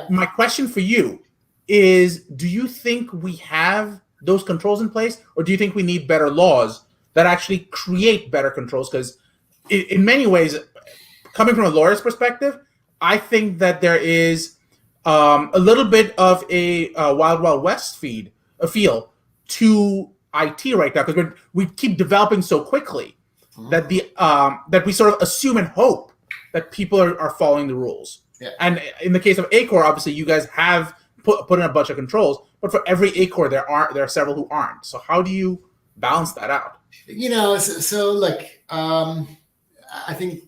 My question for you is, do you think we have those controls in place, or do you think we need better laws that actually create better controls? Because in many ways, coming from a lawyer's perspective, I think that there is a little bit of a wild wild west a feel to IT right now, because we keep developing so quickly that that we sort of assume and hope that people are following the rules. Yeah. And in the case of Acoer, obviously you guys have put in a bunch of controls, but for every Acoer there are several who aren't. So how do you balance that out? I think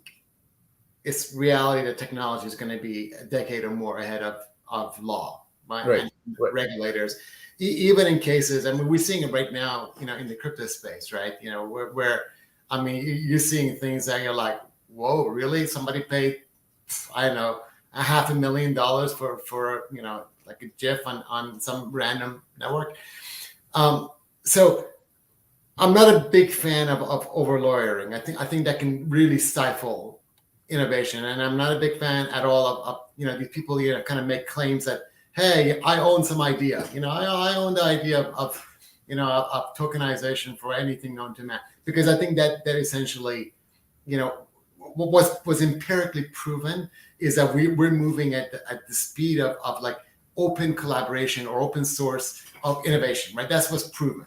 it's reality that technology is going to be a decade or more ahead of law, right? Right. And regulators. Even in cases, I mean, we're seeing it right now, in the crypto space, right? Where I mean, you're seeing things that you're like, whoa, really? Somebody paid, I don't know, $500,000 for like a GIF on some random network. So I'm not a big fan of over lawyering. I think that can really stifle innovation, and I'm not a big fan at all of these people kind of make claims that, hey, I own some idea. I own the idea of tokenization for anything known to man, because I think that essentially, what was empirically proven is that we're moving at the speed of like open collaboration or open source of innovation, right? That's what's proven.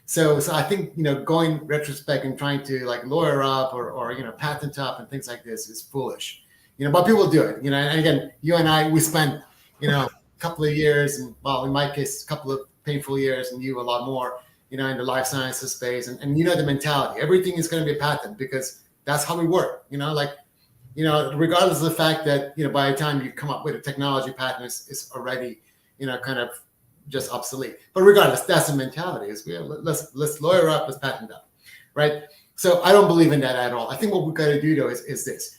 So I think, going retrospect and trying to like lawyer up or patent up and things like this is foolish, but people do it, and again, you and I, we spent, a couple of years, and well, in my case, a couple of painful years, and you a lot more, in the life sciences space, and the mentality, everything is going to be a patent because that's how we work, regardless of the fact that, by the time you come up with a technology patent, it's already, kind of just obsolete. But regardless, that's the mentality, is let's lawyer up, let's patent up, right? So I don't believe in that at all. I think what we've got to do, though, is this.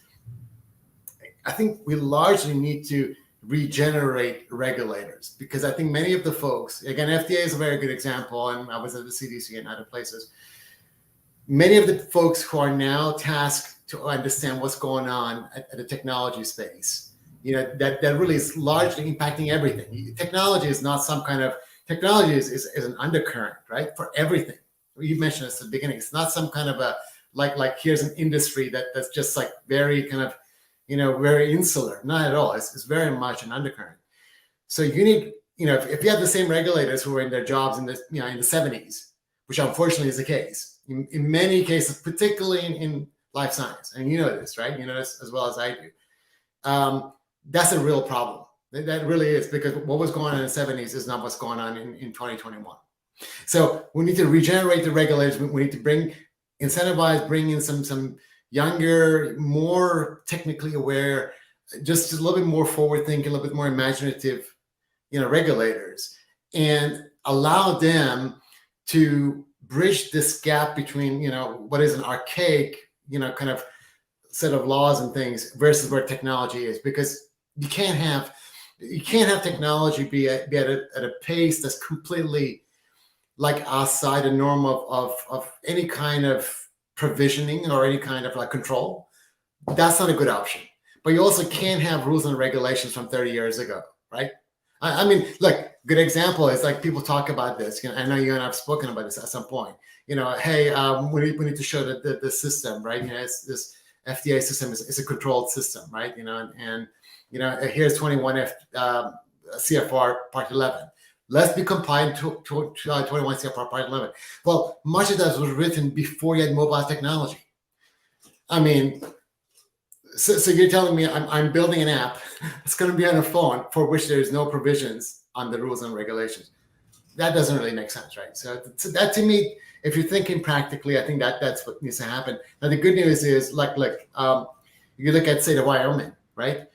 I think we largely need to regenerate regulators, because I think many of the folks, again, FDA is a very good example, and I was at the CDC and other places. Many of the folks who are now tasked to understand what's going on at the technology space, that really is largely impacting everything. Technology is not some kind of, technology is an undercurrent, right? For everything. You mentioned this at the beginning. It's not some kind of a, like here's an industry that's just like very kind of, very insular. Not at all. It's very much an undercurrent. So you need, if you have the same regulators who were in their jobs in the 70s, which unfortunately is the case in many cases, particularly in life science, and this, right? This as well as I do. That's a real problem. That really is, because what was going on in the 70s is not what's going on in 2021. So we need to regenerate the regulators. We need to bring in some younger, more technically aware, just a little bit more forward thinking, a little bit more imaginative, regulators, and allow them to bridge this gap between, what is an archaic, kind of set of laws and things versus where technology is, because you can't have technology be at a pace that's completely like outside the norm of any kind of provisioning or any kind of like control. That's not a good option. But you also can't have rules and regulations from 30 years ago, right? I mean, look, good example is like people talk about this. I know you and I have spoken about this at some point. Hey, we need to show that the system, right? It's this FDA system is a controlled system, right? And here's 21 CFR Part 11. Let's be compliant to 21 CFR Part 11. Well, much of that was written before you had mobile technology. I mean, so you're telling me I'm building an app that's going to be on a phone for which there is no provisions on the rules and regulations. That doesn't really make sense, right? So that, to me, if you're thinking practically, I think that's what needs to happen. Now, the good news is, you look at, say, the Wyoming, right?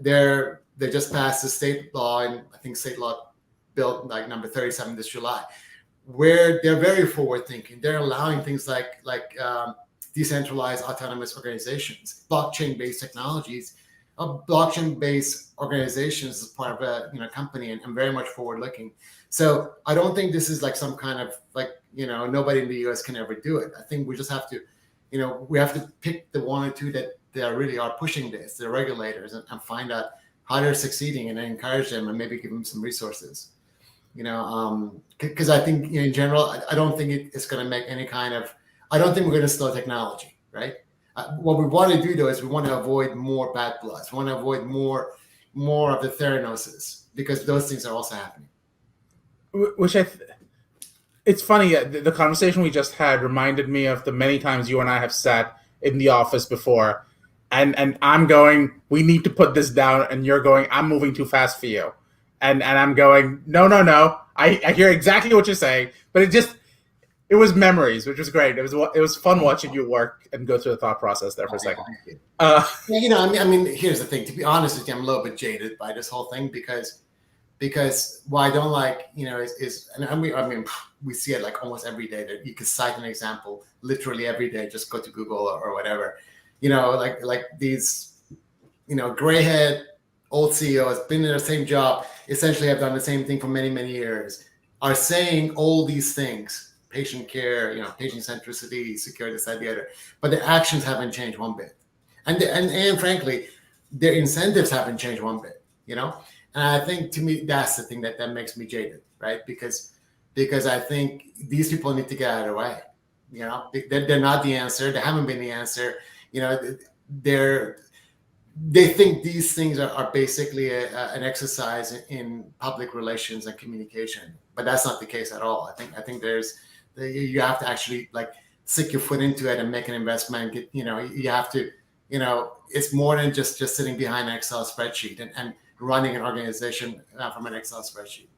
They just passed the state law, and I think state law bill like number 37 this July, where they're very forward thinking. They're allowing things like decentralized autonomous organizations, blockchain-based technologies, blockchain-based organizations as part of a company, and very much forward-looking. So I don't think this is like some kind of nobody in the U.S. can ever do it. I think we just have to, we have to pick the one or two that they really are pushing this, the regulators, and find out how they're succeeding, and encourage them and maybe give them some resources. Because I think in general, I don't think it's going to make any kind of. I don't think we're going to slow technology, right? What we want to do though is we want to avoid more bad bloods. We want to avoid more of the Theranoses, because those things are also happening. Which it's funny. The conversation we just had reminded me of the many times you and I have sat in the office before, and I'm going, we need to put this down, and you're going, I'm moving too fast for you, and I'm going, no. I hear exactly what you're saying, but it was memories, which was great. It was fun watching you work and go through the thought process there for a second. I mean, here's the thing. To be honest with you, I'm a little bit jaded by this whole thing because what I don't like, is and we see it like almost every day that you can cite an example literally every day. Just go to Google or whatever, like these, gray-head old CEOs been in the same job, essentially have done the same thing for many, many years, are saying all these things: patient care, patient centricity, security, this, that, the other, but their actions haven't changed one bit, and frankly, their incentives haven't changed one bit, And I think, to me, that's the thing that makes me jaded, right? Because I think these people need to get out of the way. They're not the answer. They haven't been the answer. They think these things are basically an exercise in public relations and communication, but that's not the case at all. I think you have to actually stick your foot into it and make an investment. You have to, it's more than just sitting behind an Excel spreadsheet and running an organization from an Excel spreadsheet.